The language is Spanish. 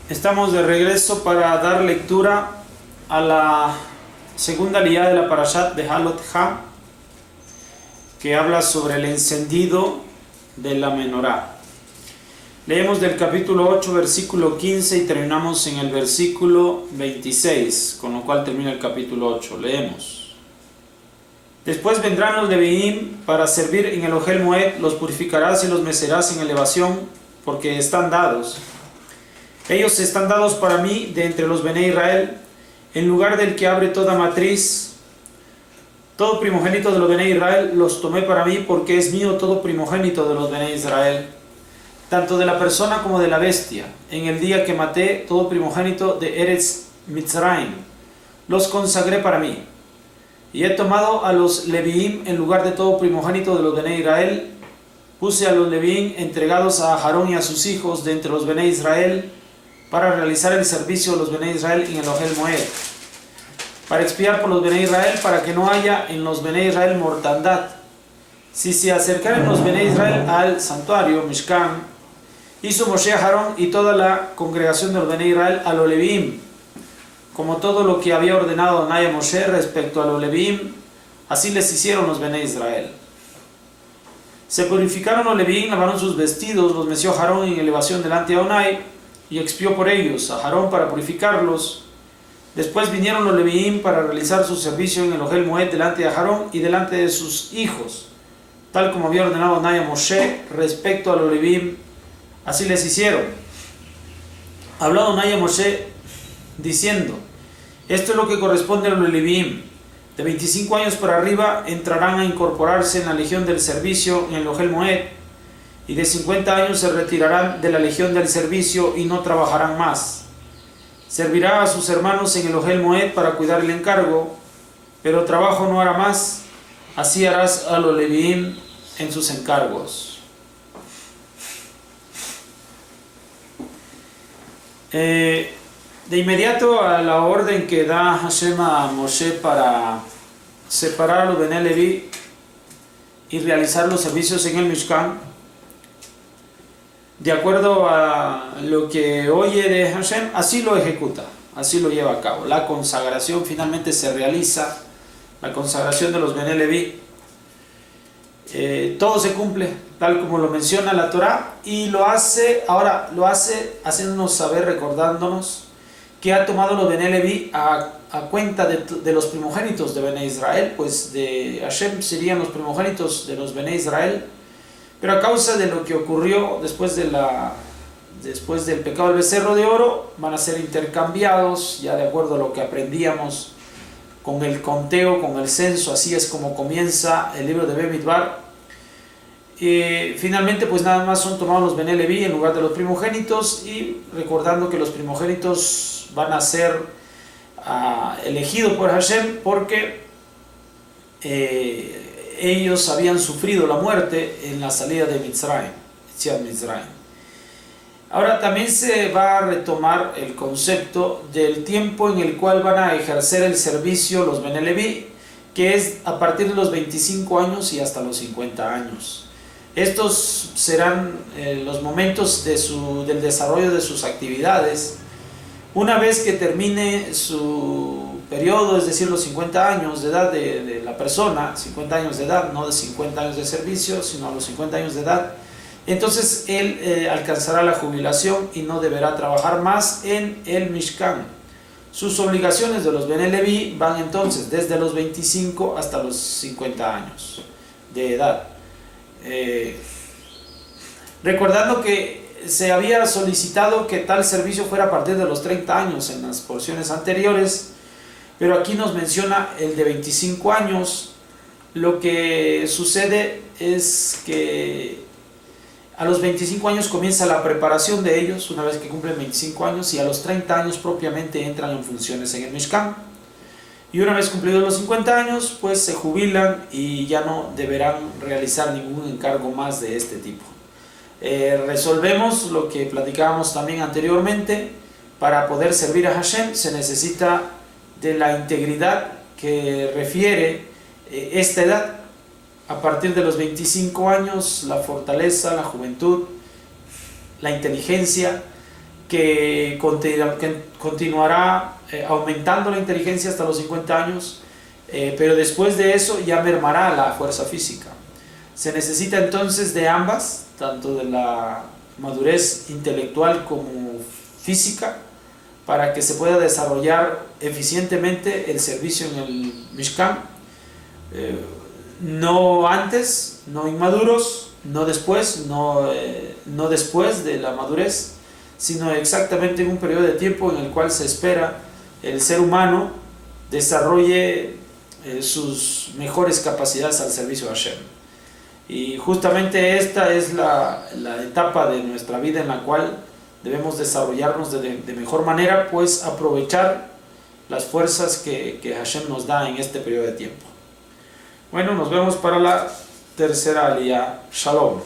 Estamos de regreso para dar lectura a la segunda liyá de la Parashat de Halot Ha, que habla sobre el encendido de la menorá. Leemos del capítulo 8, versículo 15 y terminamos en el versículo 26, con lo cual termina el capítulo 8. Leemos. Después vendrán los Leviim para servir en el Ohel Moed, los purificarás y los mecerás en elevación, porque están dados. Ellos están dados para mí de entre los Bené Israel, en lugar del que abre toda matriz. Todo primogénito de los Bené Israel los tomé para mí, porque es mío todo primogénito de los Bené Israel, tanto de la persona como de la bestia. En el día que maté todo primogénito de Eretz Mitzrayim, los consagré para mí. Y he tomado a los Leviim en lugar de todo primogénito de los Bené Israel. Puse a los Leviim entregados a Aarón y a sus hijos de entre los Bené Israel, para realizar el servicio de los Bené Israel en el Ohel Moed, para expiar por los Bené Israel, para que no haya en los Bené Israel mortandad. Si se acercaran los Bené Israel al santuario, Mishkan, hizo Moshe a Aarón y toda la congregación de los Bené Israel a los Leviim, como todo lo que había ordenado Adonai a Moshe respecto a los Leviim, así les hicieron los Bené Israel. Se purificaron los Leviim, lavaron sus vestidos, los meció Aarón en elevación delante de Adonai, y expió por ellos a Aarón para purificarlos. Después vinieron los Leviim para realizar su servicio en el Ohel Moed delante de Aarón y delante de sus hijos, tal como había ordenado Adonai a Moshe respecto a los Leviim, así les hicieron. Habló Adonai a Moshe diciendo: esto es lo que corresponde a los Leviim. De 25 años para arriba entrarán a incorporarse en la legión del servicio en el Ohel Moed, y de 50 años se retirarán de la legión del servicio y no trabajarán más. Servirá a sus hermanos en el Ohel Moed para cuidar el encargo, pero trabajo no hará más. Así harás a los Leviim en sus encargos. De inmediato a la orden que da Hashem a Moshe para separar a los Bené Leví y realizar los servicios en el Mishkan, de acuerdo a lo que oye de Hashem, así lo ejecuta, así lo lleva a cabo. La consagración finalmente se realiza, la consagración de los Bené Leví. Todo se cumple tal como lo menciona la Torá, y lo hace haciéndonos saber, recordándonos que ha tomado los Bené Leví a cuenta de los primogénitos de Bené Israel, pues de Hashem serían los primogénitos de los Bené Israel. Pero a causa de lo que ocurrió después del pecado del becerro de oro, van a ser intercambiados, ya de acuerdo a lo que aprendíamos con el conteo, con el censo. Así es como comienza el libro de Bemidbar. Finalmente, pues nada más son tomados los Bené Leví en lugar de los primogénitos, y recordando que los primogénitos van a ser elegidos por Hashem porque ellos habían sufrido la muerte en la salida de Mitzrayim. Ahora también se va a retomar el concepto del tiempo en el cual van a ejercer el servicio los Bené Leví, que es a partir de los 25 años y hasta los 50 años. Estos serán los momentos del desarrollo de sus actividades. Una vez que termine su periodo, es decir, los 50 años de edad de la persona, 50 años de edad, no de 50 años de servicio, sino a los 50 años de edad, entonces él alcanzará la jubilación y no deberá trabajar más en el Mishkan. Sus obligaciones de los Bené Leví van entonces desde los 25 hasta los 50 años de edad. Recordando que se había solicitado que tal servicio fuera a partir de los 30 años en las porciones anteriores, pero aquí nos menciona el de 25 años. Lo que sucede es que a los 25 años comienza la preparación de ellos, una vez que cumplen 25 años, y a los 30 años propiamente entran en funciones en el Mishkan. Y una vez cumplidos los 50 años, pues se jubilan y ya no deberán realizar ningún encargo más de este tipo. Resolvemos lo que platicábamos también anteriormente. Para poder servir a Hashem se necesita de la integridad que refiere esta edad. A partir de los 25 años, la fortaleza, la juventud, la inteligencia que continuará aumentando la inteligencia hasta los 50 años, pero después de eso ya mermará la fuerza física. Se necesita entonces de ambas, tanto de la madurez intelectual como física, para que se pueda desarrollar eficientemente el servicio en el Mishkan, no antes, no inmaduros, no después, no después de la madurez, sino exactamente en un periodo de tiempo en el cual se espera el ser humano desarrolle sus mejores capacidades al servicio de Hashem. Y justamente esta es la etapa de nuestra vida en la cual debemos desarrollarnos de mejor manera, pues aprovechar las fuerzas que Hashem nos da en este periodo de tiempo. Bueno, nos vemos para la tercera aliyá. Shalom.